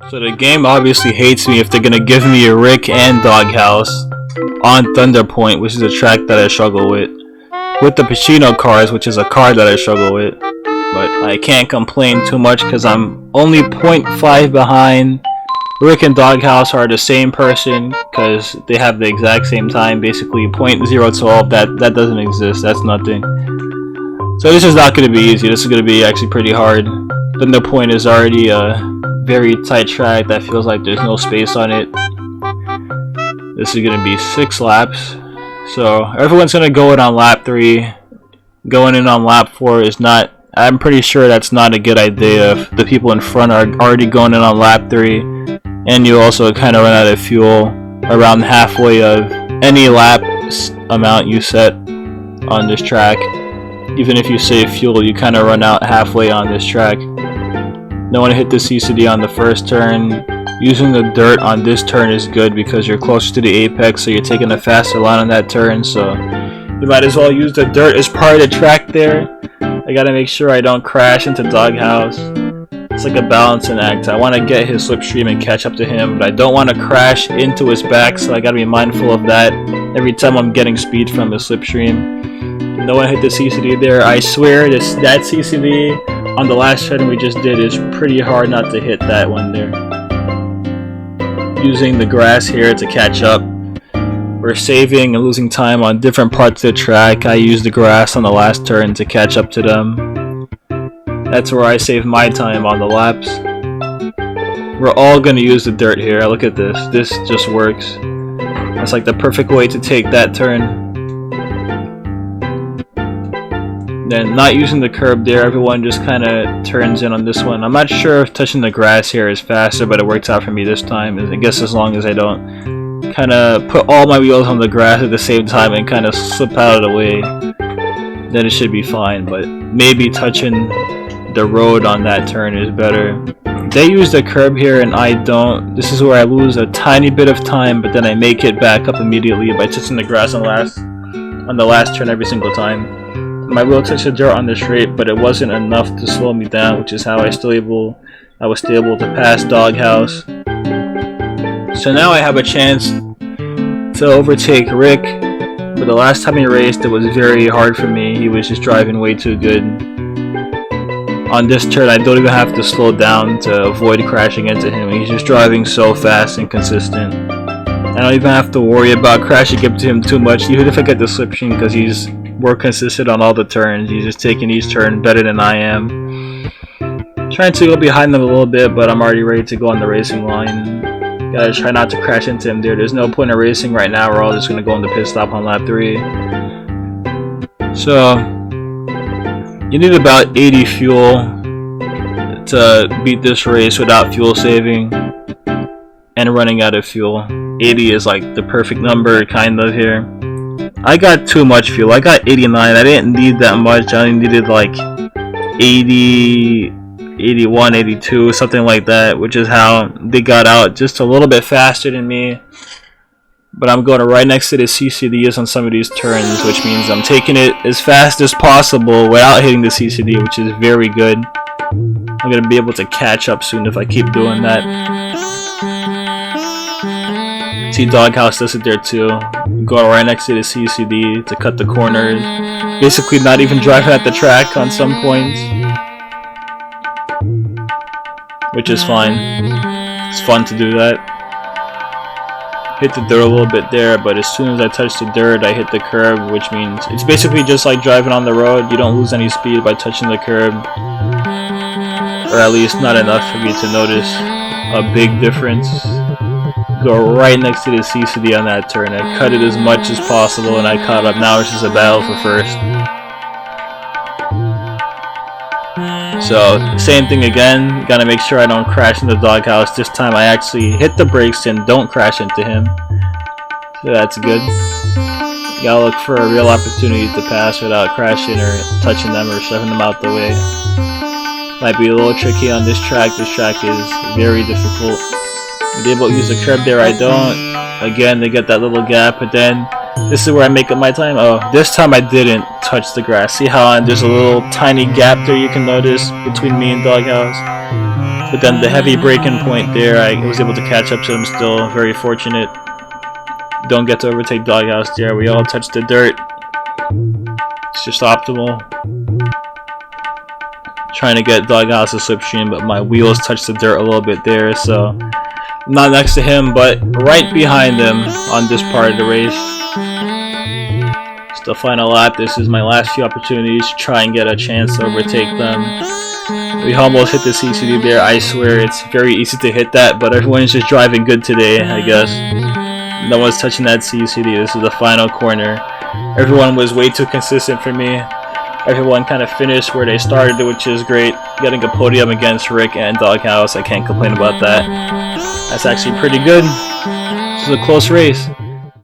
So the game obviously hates me if they're gonna give me a Rick and Doghouse on Thunder Point, which is a track that I struggle with the Pacino cars, which is a car that I struggle with. But I can't complain too much because I'm only 0.5 behind. Rick and Doghouse are the same person because they have the exact same time, basically 0.012. That doesn't exist. That's nothing. So this is not going to be easy. This is going to be actually pretty hard. Thunder Point is already a very tight track that feels like there's no space on it. This is going to be 6 laps. So everyone's going to go in on lap 3. Going in on lap 4 is not, I'm pretty sure that's not a good idea if the people in front are already going in on lap 3. And you also kind of run out of fuel around halfway of any lap amount you set on this track. Even if you save fuel, you kind of run out halfway on this track. Don't want to hit the CCD on the first turn. Using the dirt on this turn is good because you're closer to the apex, so you're taking a faster line on that turn, so you might as well use the dirt as part of the track there. I gotta make sure I don't crash into Doghouse. It's like a balancing act. I want to get his slipstream and catch up to him, but I don't want to crash into his back, so I gotta be mindful of that every time I'm getting speed from his slipstream. No one hit the CCD there. I swear that CCD on the last turn we just did is pretty hard not to hit that one there. Using the grass here to catch up. We're saving and losing time on different parts of the track. I used the grass on the last turn to catch up to them. That's where I save my time on the laps. We're all going to use the dirt here. Look at this. This just works. That's like the perfect way to take that turn. Then not using the curb there, everyone just kind of turns in on this one. I'm not sure if touching the grass here is faster, but it works out for me this time. I guess as long as I don't kind of put all my wheels on the grass at the same time and kind of slip out of the way, then it should be fine. But maybe touching the road on that turn is better. They use the curb here and I don't. This is where I lose a tiny bit of time, but then I make it back up immediately by touching the grass on the last turn every single time. My wheel touched the dirt on the straight, but it wasn't enough to slow me down, which is how I was still able to pass Doghouse. So now I have a chance to overtake Rick, but the last time he raced it was very hard for me. He was just driving way too good. On this turn I don't even have to slow down to avoid crashing into him. He's just driving so fast and consistent. I don't even have to worry about crashing into him too much, even if I get the slipstream, because he's more consistent on all the turns. He's just taking each turn better than I am. Trying to go behind them a little bit, but I'm already ready to go on the racing line. Gotta try not to crash into him there. There's no point in racing right now. We're all just gonna go in the pit stop on lap 3. So you need about 80 fuel to beat this race without fuel saving and running out of fuel. 80 is like the perfect number kind of here. I got too much fuel. I got 89. I didn't need that much. I only needed like 80, 81, 82, something like that, which is how they got out just a little bit faster than me. But I'm going right next to the CCDs on some of these turns, which means I'm taking it as fast as possible without hitting the CCD, which is very good. I'm going to be able to catch up soon if I keep doing that. See, Doghouse does it there too. Go right next to the CCD to cut the corners. Basically not even driving at the track on some points, which is fine. It's fun to do that. Hit the dirt a little bit there, but as soon as I touch the dirt I hit the curb, which means it's basically just like driving on the road. You don't lose any speed by touching the curb, or at least not enough for me to notice a big difference. Go right next to the CCD on that turn. I cut it as much as possible and I caught up. Now it's just a battle for first. So same thing again. Gotta make sure I don't crash into Doghouse. This time I actually hit the brakes and don't crash into him. So that's good. You gotta look for a real opportunity to pass without crashing or touching them or shoving them out the way. Might be a little tricky on this track. This track is very difficult. I'm able to use the curb there, I don't. Again, they get that little gap, but then this is where I make up my time. Oh, this time I didn't touch the grass. See how there's a little tiny gap there you can notice between me and Doghouse? But then the heavy braking point there, I was able to catch up to them still. Very fortunate. Don't get to overtake Doghouse there. We all touched the dirt. It's just optimal. Trying to get Doghouse's slipstream, but my wheels touched the dirt a little bit there, so I'm not next to him, but right behind him on this part of the race. It's the final lap. This is my last few opportunities to try and get a chance to overtake them. We almost hit the CCD there. I swear it's very easy to hit that, but everyone's just driving good today, I guess. No one's touching that CCD. This is the final corner. Everyone was way too consistent for me. Everyone kind of finished where they started, which is great. Getting a podium against Rick and Doghouse, I can't complain about that. That's actually pretty good. This is a close race.